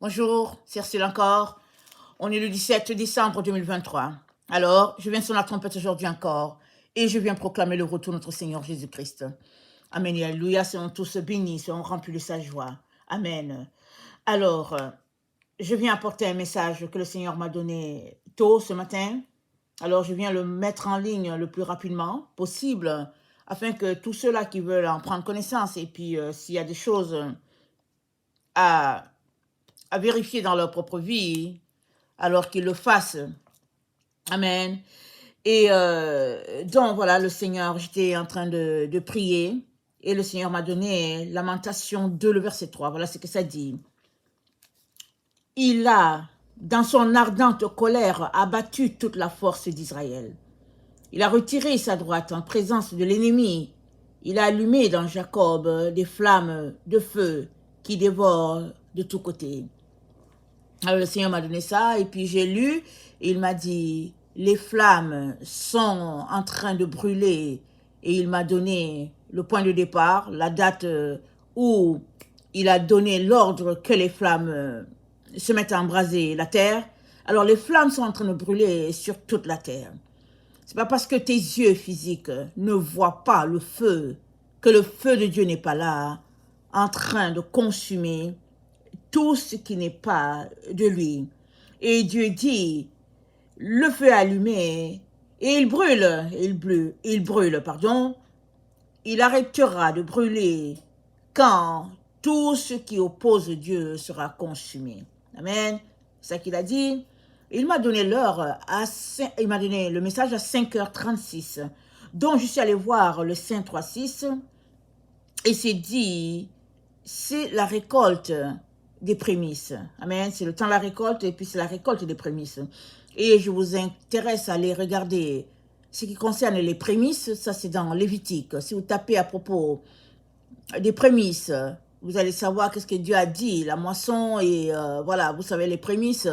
Bonjour, c'est Ursule encore. On est le 17 décembre 2023. Alors, je viens sur la trompette aujourd'hui encore et je viens proclamer le retour de notre Seigneur Jésus-Christ. Amen et alléluia, soyons tous bénis, soyons remplis de sa joie. Amen. Alors, je viens apporter un message que le Seigneur m'a donné tôt ce matin. Alors, je viens le mettre en ligne le plus rapidement possible afin que tous ceux-là qui veulent en prendre connaissance et puis s'il y a des choses à, à vérifier dans leur propre vie, alors qu'ils le fassent. Amen. Et donc, voilà, le Seigneur, j'étais en train de prier et le Seigneur m'a donné Lamentation 2, le verset 3. Voilà ce que ça dit. Il a, dans son ardente colère, abattu toute la force d'Israël. Il a retiré sa droite en présence de l'ennemi. Il a allumé dans Jacob des flammes de feu qui dévorent de tous côtés. Alors le Seigneur m'a donné ça et puis j'ai lu et il m'a dit les flammes sont en train de brûler et il m'a donné le point de départ, la date où il a donné l'ordre que les flammes se mettent à embraser la terre. Alors les flammes sont en train de brûler sur toute la terre. C'est pas parce que tes yeux physiques ne voient pas le feu que le feu de Dieu n'est pas là en train de consumer tout ce qui n'est pas de lui. Et Dieu dit, le feu est allumé et il brûle, pardon. Il arrêtera de brûler quand tout ce qui oppose Dieu sera consumé. Amen. C'est ça qu'il a dit. Il m'a donné il m'a donné le message à 5h36. Donc je suis allée voir le Saint 3.6 et c'est dit, c'est la récolte des prémices. Amen. C'est le temps de la récolte et puis c'est la récolte des prémices. Et je vous intéresse à aller regarder ce qui concerne les prémices. Ça, c'est dans Lévitique. Si vous tapez à propos des prémices, vous allez savoir qu'est-ce que Dieu a dit, la moisson et voilà, vous savez, les prémices,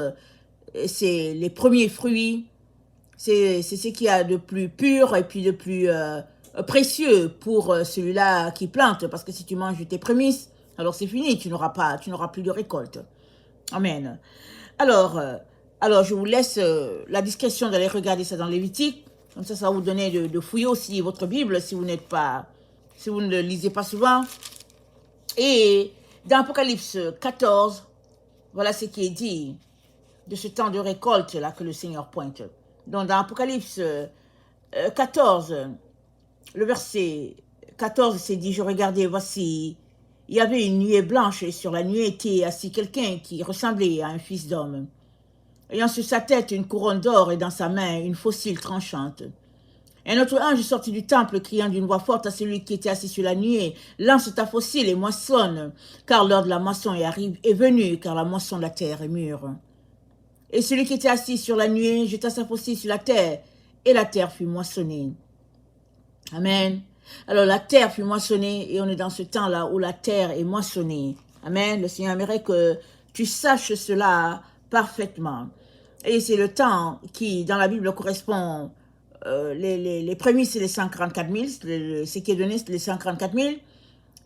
c'est les premiers fruits. C'est ce qu'il y a de plus pur et puis de plus précieux pour celui-là qui plante. Parce que si tu manges tes prémices, alors c'est fini, tu n'auras plus de récolte. Amen. Alors, je vous laisse la discrétion d'aller regarder ça dans Lévitique. Comme ça va vous donner de fouiller aussi votre Bible si vous ne le lisez pas souvent. Et dans Apocalypse 14, voilà ce qui est dit de ce temps de récolte là que le Seigneur pointe. Donc dans Apocalypse 14, le verset 14, c'est dit, je regardais, voici, il y avait une nuée blanche et sur la nuée était assis quelqu'un qui ressemblait à un fils d'homme, ayant sur sa tête une couronne d'or et dans sa main une faucille tranchante. Un autre ange sortit du temple, criant d'une voix forte à celui qui était assis sur la nuée, lance ta faucille et moissonne, car l'heure de la moisson est venue, car la moisson de la terre est mûre. Et celui qui était assis sur la nuée jeta sa faucille sur la terre, et la terre fut moissonnée. Amen. Alors la terre fut moissonnée, et on est dans ce temps-là où la terre est moissonnée. Amen. Le Seigneur aimerait que tu saches cela parfaitement. Et c'est le temps qui, dans la Bible, correspond, les prémices, c'est les 144 000, ce qui est donné, c'est les 144 000.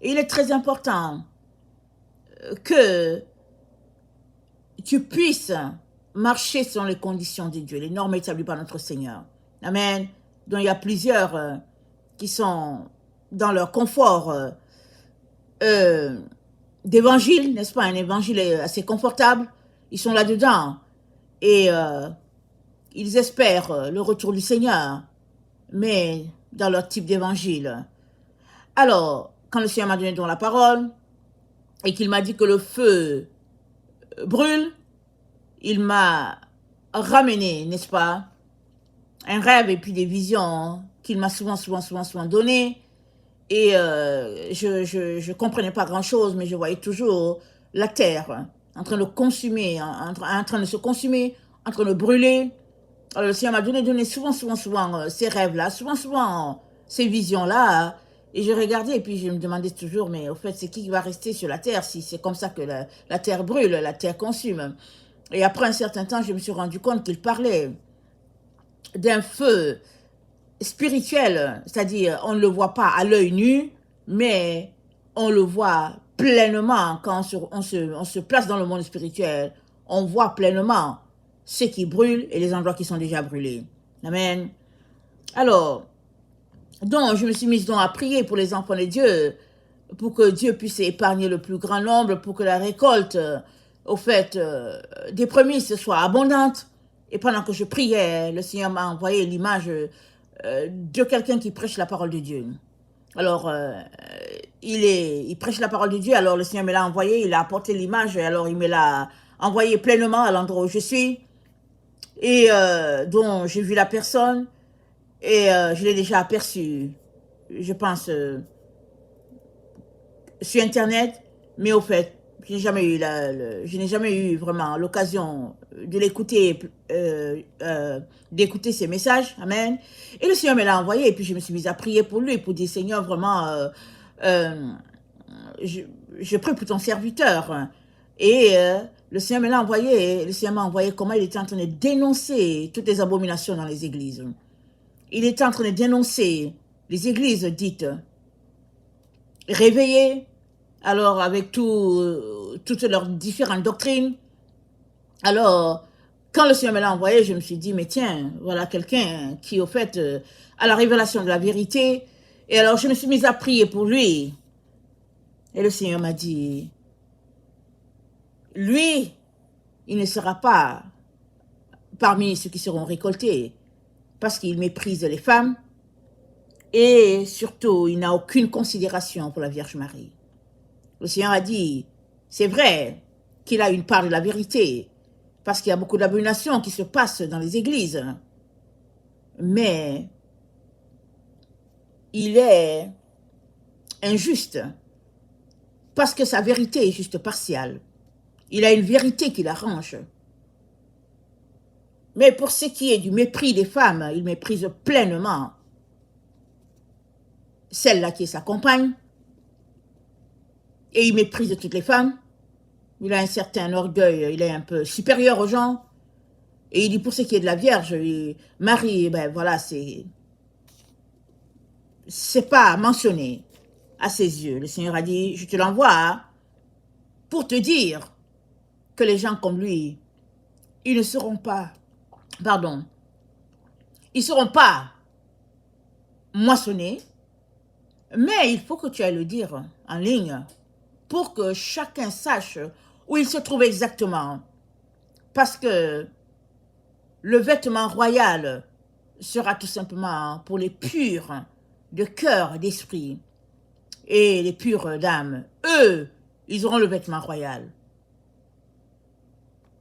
Et il est très important que tu puisses marcher selon les conditions de Dieu, les normes établies par notre Seigneur. Amen. Donc il y a plusieurs qui sont dans leur confort d'évangile, n'est-ce pas? Un évangile assez confortable. Ils sont là-dedans et ils espèrent le retour du Seigneur, mais dans leur type d'évangile. Alors, quand le Seigneur m'a donné donc la parole et qu'il m'a dit que le feu brûle, il m'a ramené, n'est-ce pas, un rêve et puis des visions qu'il m'a souvent donné. Et je comprenais pas grand-chose, mais je voyais toujours la terre en train de consumer, en train de se consumer, en train de brûler. Alors le Seigneur m'a donné souvent ces rêves-là, souvent ces visions-là. Et je regardais et puis je me demandais toujours, mais au fait, c'est qui va rester sur la terre si c'est comme ça que la terre brûle, la terre consume. Et après un certain temps, je me suis rendu compte qu'il parlait d'un feu spirituel, c'est-à-dire on ne le voit pas à l'œil nu, mais on le voit pleinement, quand on se place dans le monde spirituel, on voit pleinement ce qui brûle et les endroits qui sont déjà brûlés. Amen. Alors, donc, je me suis mise donc à prier pour les enfants de Dieu, pour que Dieu puisse épargner le plus grand nombre, pour que la récolte, au fait, des prémices soit abondante. Et pendant que je priais, le Seigneur m'a envoyé l'image de quelqu'un qui prêche la parole de Dieu. Alors, il prêche la parole de Dieu, alors le Seigneur me l'a envoyé, il a apporté l'image, alors il me l'a envoyé pleinement à l'endroit où je suis. Et donc, j'ai vu la personne, et je l'ai déjà aperçu, je pense, sur Internet, mais au fait, je n'ai jamais eu vraiment l'occasion de l'écouter, d'écouter ses messages. Amen. Et le Seigneur me l'a envoyé, et puis je me suis mise à prier pour lui, pour dire, Seigneur, vraiment, euh, je prie pour ton serviteur. Et le Seigneur me l'a envoyé, et le Seigneur m'a envoyé comment il était en train de dénoncer toutes les abominations dans les églises. Il était en train de dénoncer les églises dites réveillées, alors avec toutes leurs différentes doctrines. Alors, quand le Seigneur me l'a envoyé, je me suis dit, mais tiens, voilà quelqu'un qui, au fait, a la révélation de la vérité. Et alors, je me suis mise à prier pour lui. Et le Seigneur m'a dit, lui, il ne sera pas parmi ceux qui seront récoltés, parce qu'il méprise les femmes, et surtout, il n'a aucune considération pour la Vierge Marie. Le Seigneur a dit, c'est vrai qu'il a une part de la vérité, parce qu'il y a beaucoup d'abominations qui se passent dans les églises, mais il est injuste, parce que sa vérité est juste partielle. Il a une vérité qui l'arrange. Mais pour ce qui est du mépris des femmes, il méprise pleinement celle-là qui est sa compagne, et il méprise toutes les femmes. Il a un certain orgueil, il est un peu supérieur aux gens. Et il dit, pour ce qui est de la Vierge, Marie, ben voilà, c'est pas mentionné à ses yeux. Le Seigneur a dit, je te l'envoie pour te dire que les gens comme lui, ils ne seront pas, pardon, ils ne seront pas moissonnés, mais il faut que tu ailles le dire en ligne pour que chacun sache où il se trouve exactement. Parce que le vêtement royal sera tout simplement pour les purs de cœur, d'esprit, et les purs d'âme. Eux, ils auront le vêtement royal.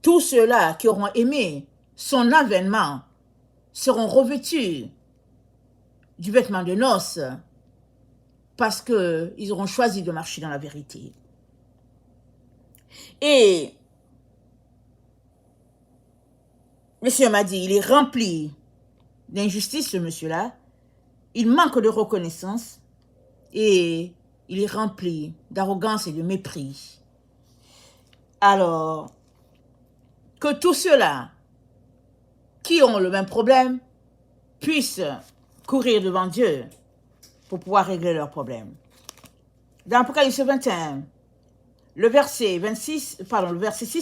Tous ceux-là qui auront aimé son avènement seront revêtus du vêtement de noces parce qu'ils auront choisi de marcher dans la vérité. Et le Seigneur m'a dit, il est rempli d'injustice, ce monsieur-là. Il manque de reconnaissance et il est rempli d'arrogance et de mépris. Alors, que tous ceux-là qui ont le même problème puissent courir devant Dieu pour pouvoir régler leurs problèmes. Dans Apocalypse 21, le verset 6,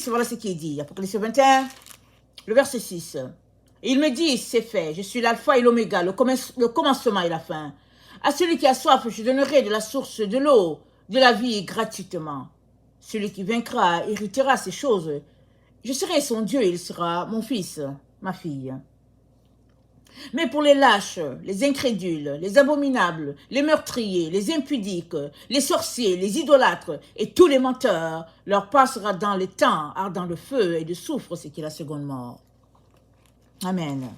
voilà ce qui est dit. Apocalypse 21, le verset 6. Il me dit, c'est fait, je suis l'alpha et l'oméga, le commencement et la fin. À celui qui a soif, je donnerai de la source de l'eau, de la vie gratuitement. Celui qui vaincra héritera ces choses. Je serai son Dieu, il sera mon fils, ma fille. Mais pour les lâches, les incrédules, les abominables, les meurtriers, les impudiques, les sorciers, les idolâtres et tous les menteurs, leur passera dans les temps ardent de feu et de soufre, ce qui est la seconde mort. Amen.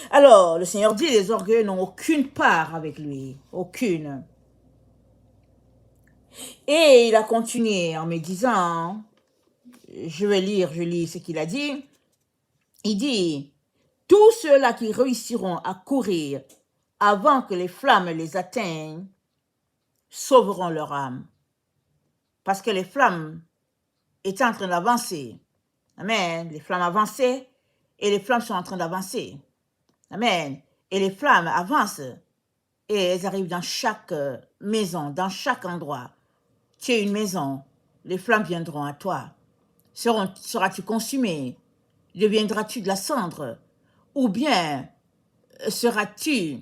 Alors, le Seigneur dit, les orgueilleux n'ont aucune part avec lui, aucune. Et il a continué en me disant, je lis ce qu'il a dit. Il dit, tous ceux-là qui réussiront à courir avant que les flammes les atteignent sauveront leur âme. Parce que les flammes étaient en train d'avancer. Amen. Les flammes avançaient et les flammes sont en train d'avancer. Amen. Et les flammes avancent et elles arrivent dans chaque maison, dans chaque endroit. Tu es une maison, les flammes viendront à toi. Seras-tu consumé? Deviendras-tu de la cendre? Ou bien seras-tu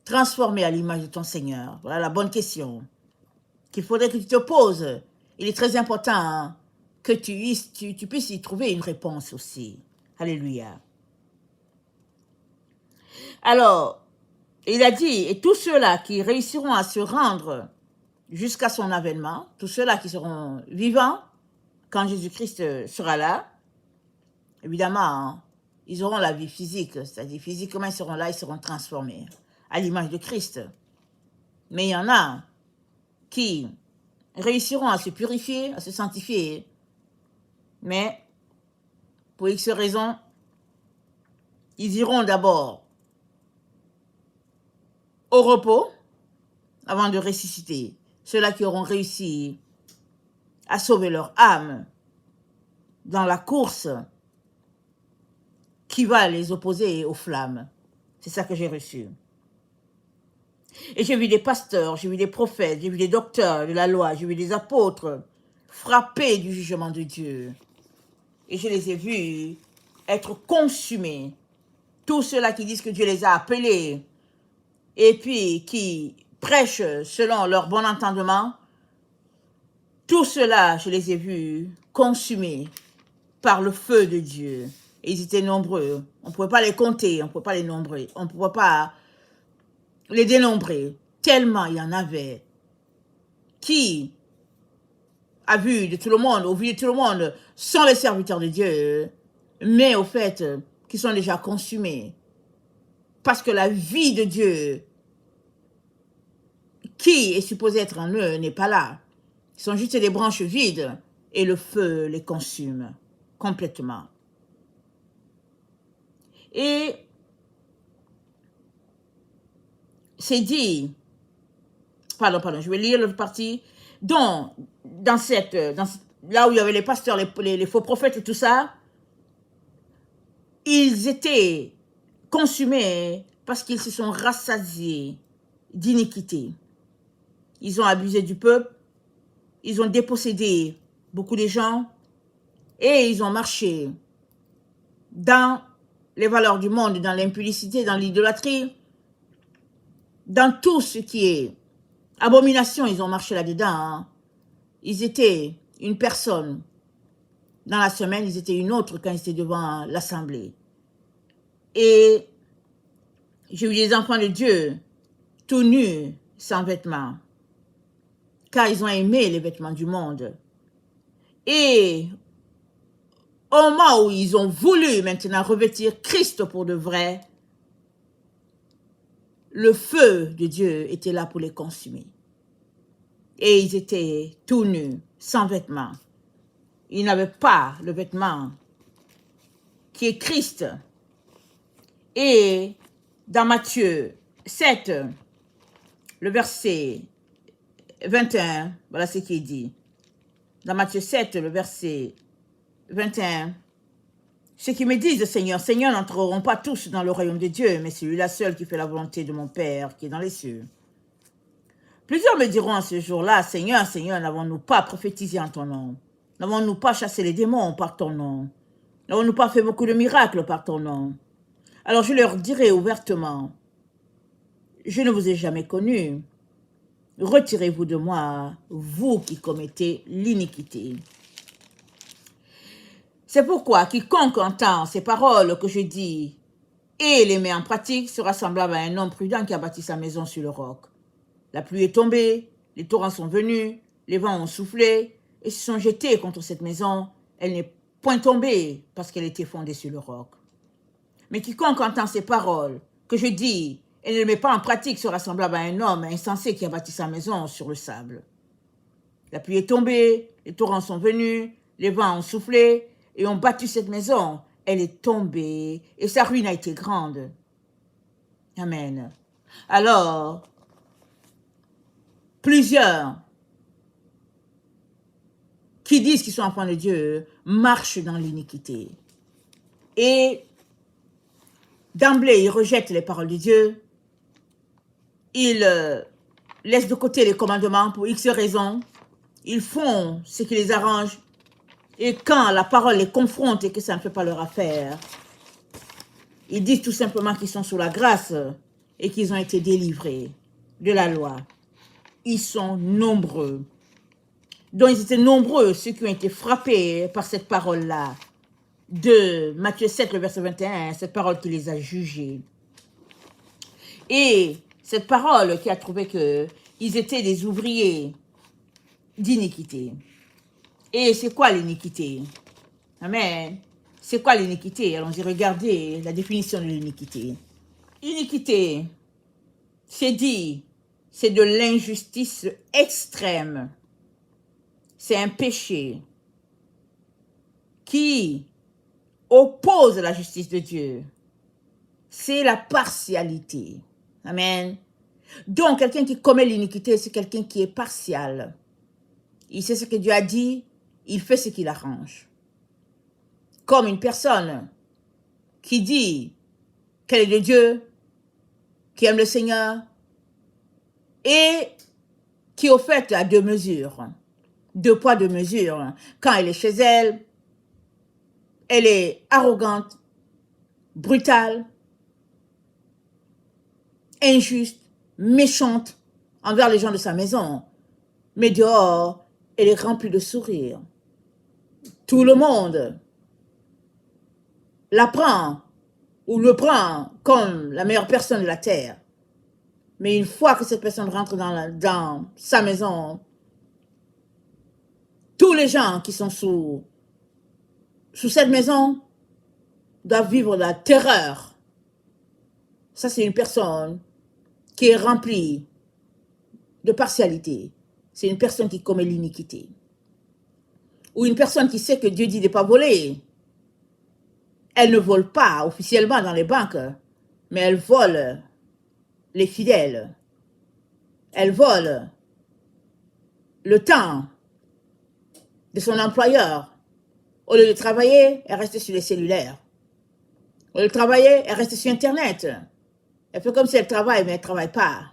transformé à l'image de ton Seigneur? Voilà la bonne question qu'il faudrait que tu te poses. Il est très important que tu puisses y trouver une réponse aussi. Alléluia. Alors, il a dit, et tous ceux-là qui réussiront à se rendre jusqu'à son avènement, tous ceux-là qui seront vivants quand Jésus-Christ sera là, évidemment, ils auront la vie physique, c'est-à-dire physiquement, ils seront là, ils seront transformés à l'image de Christ. Mais il y en a qui réussiront à se purifier, à se sanctifier, mais pour X raisons, ils iront d'abord au repos avant de ressusciter. Ceux-là qui auront réussi à sauver leur âme dans la course qui va les opposer aux flammes. C'est ça que j'ai reçu. Et j'ai vu des pasteurs, j'ai vu des prophètes, j'ai vu des docteurs de la loi, j'ai vu des apôtres frappés du jugement de Dieu. Et je les ai vus être consumés. Tous ceux-là qui disent que Dieu les a appelés et puis qui prêchent selon leur bon entendement, tous ceux-là, je les ai vus consumés par le feu de Dieu. Et ils étaient nombreux. On ne pouvait pas les compter, on ne pouvait pas les nombrer, on ne pouvait pas les dénombrer. Tellement il y en avait qui, à vue de tout le monde, au vu de tout le monde, sont les serviteurs de Dieu, mais au fait, qui sont déjà consumés. Parce que la vie de Dieu, qui est supposée être en eux, n'est pas là. Ils sont juste des branches vides et le feu les consume complètement. Et c'est dit, pardon, je vais lire l'autre partie, donc, là où il y avait les pasteurs, les faux prophètes et tout ça, ils étaient consumés parce qu'ils se sont rassasiés d'iniquité. Ils ont abusé du peuple, ils ont dépossédé beaucoup de gens et ils ont marché dans les valeurs du monde, dans l'impudicité, dans l'idolâtrie, dans tout ce qui est abomination, ils ont marché là-dedans. Hein. Ils étaient une personne dans la semaine, ils étaient une autre quand ils étaient devant l'assemblée. Et j'ai eu des enfants de Dieu tout nus, sans vêtements, car ils ont aimé les vêtements du monde. Et au moment où ils ont voulu maintenant revêtir Christ pour de vrai, le feu de Dieu était là pour les consumer. Et ils étaient tout nus, sans vêtements. Ils n'avaient pas le vêtement qui est Christ. Et dans Matthieu 7, le verset 21, voilà ce qui est dit. Dans Matthieu 7, le verset 21, ceux qui me disent, Seigneur, Seigneur, n'entreront pas tous dans le royaume de Dieu, mais celui-là seul qui fait la volonté de mon Père qui est dans les cieux. Plusieurs me diront à ce jour-là, Seigneur, Seigneur, n'avons-nous pas prophétisé en ton nom? N'avons-nous pas chassé les démons par ton nom? N'avons-nous pas fait beaucoup de miracles par ton nom? Alors je leur dirai ouvertement, je ne vous ai jamais connu. Retirez-vous de moi, vous qui commettez l'iniquité. C'est pourquoi quiconque entend ces paroles que je dis et les met en pratique sera semblable à un homme prudent qui a bâti sa maison sur le roc. La pluie est tombée, les torrents sont venus, les vents ont soufflé et se sont jetés contre cette maison. Elle n'est point tombée parce qu'elle était fondée sur le roc. Mais quiconque entend ces paroles que je dis et ne les met pas en pratique sera semblable à un homme insensé qui a bâti sa maison sur le sable. La pluie est tombée, les torrents sont venus, les vents ont soufflé et ont battu cette maison. Elle est tombée et sa ruine a été grande. Amen. Alors, plusieurs qui disent qu'ils sont enfants de Dieu marchent dans l'iniquité. Et d'emblée, ils rejettent les paroles de Dieu. ils laissent de côté les commandements pour X raisons. Ils font ce qui les arrange. Et quand la parole les confronte et que ça ne fait pas leur affaire, ils disent tout simplement qu'ils sont sous la grâce et qu'ils ont été délivrés de la loi. Ils sont nombreux. Donc ils étaient nombreux, ceux qui ont été frappés par cette parole-là de Matthieu 7, le verset 21, cette parole qui les a jugés. Et cette parole qui a trouvé qu'ils étaient des ouvriers d'iniquité. Et c'est quoi l'iniquité? Amen. C'est quoi l'iniquité? Allons-y regarder la définition de l'iniquité. Iniquité, c'est dit, c'est de l'injustice extrême. C'est un péché qui oppose la justice de Dieu. C'est la partialité. Amen. Donc, quelqu'un qui commet l'iniquité, c'est quelqu'un qui est partial. Il sait ce que Dieu a dit, il fait ce qu'il arrange. Comme une personne qui dit qu'elle est de Dieu, qui aime le Seigneur, et qui, au fait, a deux mesures. Deux poids, deux mesures. Quand elle est chez elle, elle est arrogante, brutale, injuste, méchante envers les gens de sa maison. Mais dehors, elle est remplie de sourires. Tout le monde la prend ou le prend comme la meilleure personne de la terre. Mais une fois que cette personne rentre dans sa maison, tous les gens qui sont sous cette maison doivent vivre la terreur. Ça, c'est une personne qui est remplie de partialité. C'est une personne qui commet l'iniquité. Ou une personne qui sait que Dieu dit de ne pas voler. Elle ne vole pas officiellement dans les banques, mais elle vole les fidèles. Elle vole le temps de son employeur. Au lieu de travailler, elle reste sur les cellulaires. Au lieu de travailler, elle reste sur Internet. Elle fait comme si elle travaille, mais elle ne travaille pas.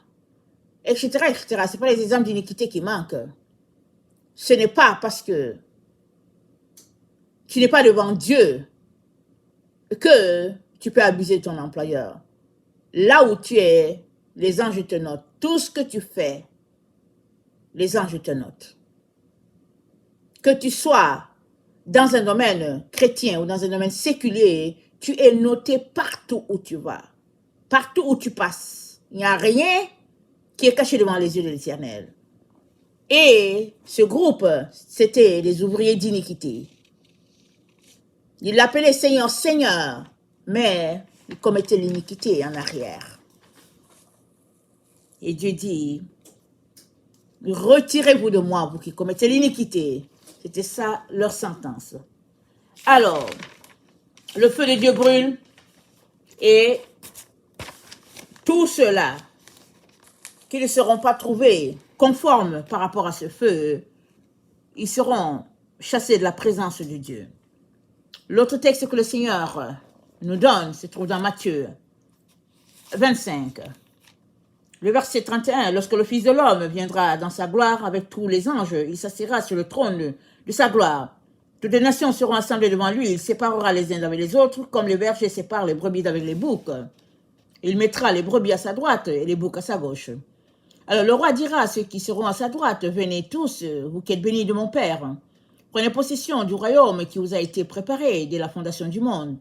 Etc., etc. Ce n'est pas les exemples d'iniquité qui manquent. Ce n'est pas parce que tu n'es pas devant Dieu que tu peux abuser de ton employeur. Là où tu es, les anges te notent. Tout ce que tu fais, les anges te notent. Que tu sois dans un domaine chrétien ou dans un domaine séculier, tu es noté partout où tu vas, partout où tu passes. Il n'y a rien qui est caché devant les yeux de l'Éternel. Et ce groupe, c'était les ouvriers d'iniquité. Ils l'appelaient Seigneur, Seigneur, mais ils commettaient l'iniquité en arrière. Et Dieu dit, retirez-vous de moi, vous qui commettez l'iniquité. C'était ça leur sentence. Alors, le feu de Dieu brûle et tous ceux-là qui ne seront pas trouvés conformes par rapport à ce feu, ils seront chassés de la présence de Dieu. L'autre texte que le Seigneur nous donne se trouve dans Matthieu 25. Le verset 31, lorsque le Fils de l'homme viendra dans sa gloire avec tous les anges, il s'assiera sur le trône de sa gloire. Toutes les nations seront assemblées devant lui, il séparera les uns d'avec les autres, comme les bergers séparent les brebis d'avec les boucs. Il mettra les brebis à sa droite et les boucs à sa gauche. Alors le roi dira à ceux qui seront à sa droite, venez tous, vous qui êtes bénis de mon Père. Prenez possession du royaume qui vous a été préparé dès la fondation du monde.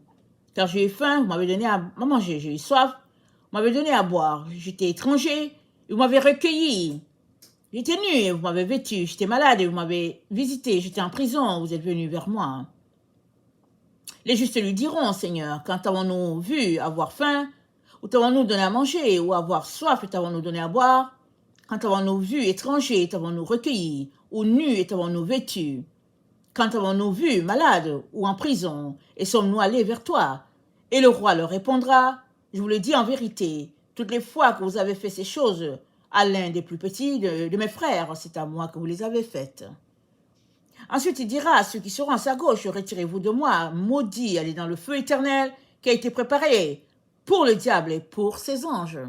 Car j'ai eu faim, vous m'avez donné à manger, j'ai eu soif, vous m'avez donné à boire. J'étais étranger, vous m'avez recueilli. J'étais nu, vous m'avez vêtu. J'étais malade, vous m'avez visité. J'étais en prison, vous êtes venu vers moi. Les justes lui diront, Seigneur, quand avons-nous vu avoir faim, ou t'avons-nous donné à manger, ou avoir soif, et t'avons-nous donné à boire? Quand avons-nous vu étranger, et t'avons-nous recueilli, ou nu, et t'avons-nous vêtu? Quand avons-nous vu malade, ou en prison, et sommes-nous allés vers toi? Et le roi leur répondra, je vous le dis en vérité, toutes les fois que vous avez fait ces choses à l'un des plus petits de mes frères, c'est à moi que vous les avez faites. Ensuite, il dira à ceux qui seront à sa gauche, retirez-vous de moi, maudits, allez dans le feu éternel qui a été préparé pour le diable et pour ses anges.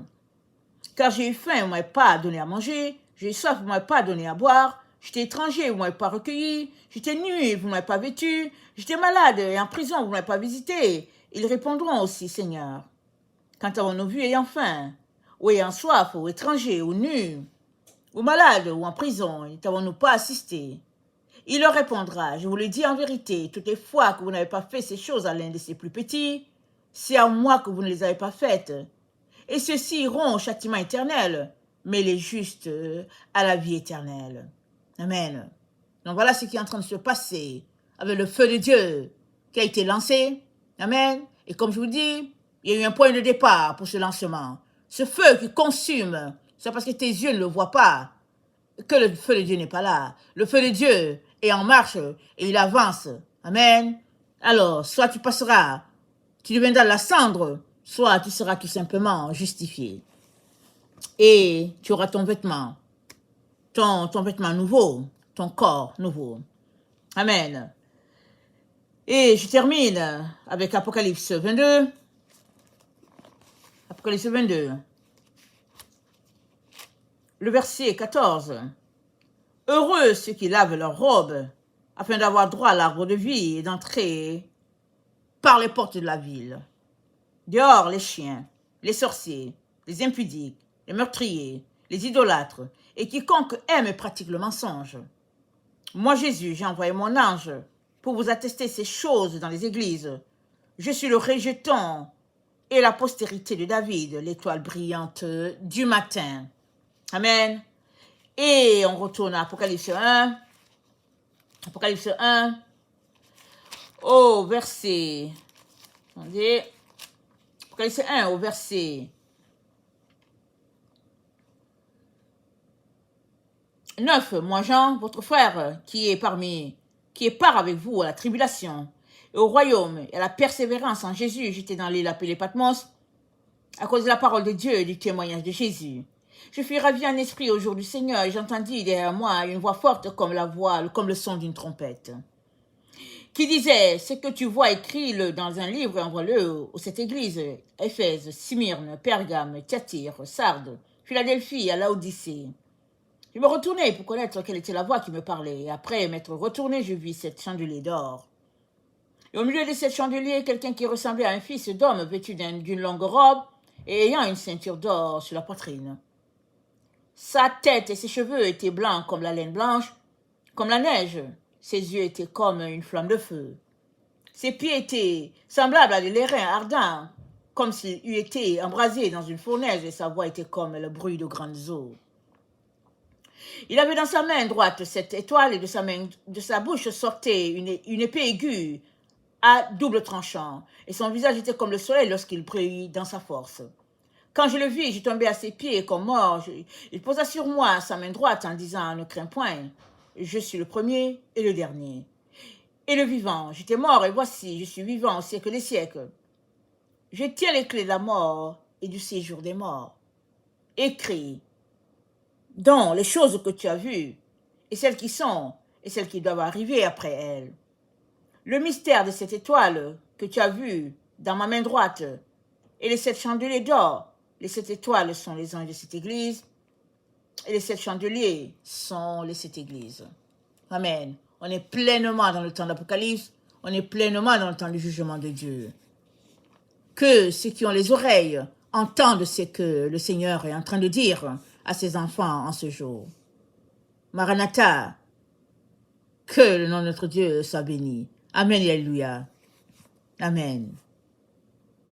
Car j'ai eu faim, vous ne m'avez pas donné à manger. J'ai eu soif, vous ne m'avez pas donné à boire. J'étais étranger, vous ne m'avez pas recueilli. J'étais nu et vous ne m'avez pas vêtu. J'étais malade et en prison, vous ne m'avez pas visité. Ils répondront aussi, Seigneur. Quand avons-nous vu ayant faim, ou ayant soif, ou étranger, ou nu, ou malade, ou en prison, et n'avons-nous pas assisté? Il leur répondra, je vous le dis en vérité, toutes les fois que vous n'avez pas fait ces choses à l'un de ces plus petits, c'est à moi que vous ne les avez pas faites. Et ceux-ci iront au châtiment éternel, mais les justes à la vie éternelle. Amen. Donc voilà ce qui est en train de se passer avec le feu de Dieu qui a été lancé. Amen. Et comme je vous dis, il y a eu un point de départ pour ce lancement. Ce feu qui consume, c'est parce que tes yeux ne le voient pas que le feu de Dieu n'est pas là. Le feu de Dieu est en marche et il avance. Amen. Alors, soit tu passeras, tu deviendras la cendre, soit tu seras tout simplement justifié. Et tu auras ton vêtement, ton vêtement nouveau, ton corps nouveau. Amen. Et je termine avec Apocalypse 22. Apocalypse 22. Le verset 14. Heureux ceux qui lavent leurs robes, afin d'avoir droit à l'arbre de vie et d'entrer par les portes de la ville. Dehors les chiens, les sorciers, les impudiques, les meurtriers, les idolâtres, et quiconque aime et pratique le mensonge. Moi, Jésus, j'ai envoyé mon ange pour vous attester ces choses dans les églises. Je suis le rejeton et la postérité de David, l'étoile brillante du matin. Amen. Et on retourne à Apocalypse 1. Apocalypse 1, au verset... Attendez. Apocalypse 1, au verset 9. Moi, Jean, votre frère, qui est part avec vous à la tribulation, et au royaume, et à la persévérance en Jésus, j'étais dans l'île appelée Patmos, à cause de la parole de Dieu et du témoignage de Jésus. Je fus ravi en esprit au jour du Seigneur, et j'entendis derrière moi une voix forte comme le son d'une trompette, qui disait, ce que tu vois, écris-le dans un livre et envoie-le aux sept églises, Éphèse, Smyrne, Pergame, Thyatire, Sardes, Philadelphie, à Laodicée. Je me retournai pour connaître quelle était la voix qui me parlait, et après m'être retourné, je vis 7 chandeliers d'or. Et au milieu de 7 chandeliers, quelqu'un qui ressemblait à un fils d'homme vêtu d'une longue robe et ayant une ceinture d'or sur la poitrine. Sa tête et ses cheveux étaient blancs comme la laine blanche, comme la neige. Ses yeux étaient comme une flamme de feu. Ses pieds étaient semblables à des lérins ardents, comme s'il eût été embrasé dans une fournaise, et sa voix était comme le bruit de grandes eaux. Il avait dans sa main droite 7 étoiles, et de sa bouche sortait une épée aiguë à double tranchant, et son visage était comme le soleil lorsqu'il brille dans sa force. Quand je le vis, je tombais à ses pieds comme mort. Il posa sur moi sa main droite en disant « Ne crains point, je suis le premier et le dernier. Et le vivant, j'étais mort et voici, je suis vivant au siècle des siècles. Je tiens les clés de la mort et du séjour des morts. Écris donc les choses que tu as vues, et celles qui sont, et celles qui doivent arriver après elles. Le mystère de cette étoile que tu as vue dans ma main droite, et les 7 chandeliers d'or. Les 7 étoiles sont les anges de cette église, et les 7 chandeliers sont les 7 églises. Amen. On est pleinement dans le temps d'Apocalypse, on est pleinement dans le temps du jugement de Dieu. Que ceux qui ont les oreilles entendent ce que le Seigneur est en train de dire à ses enfants en ce jour. Maranatha, que le nom de notre Dieu soit béni. Amen et alléluia. Amen.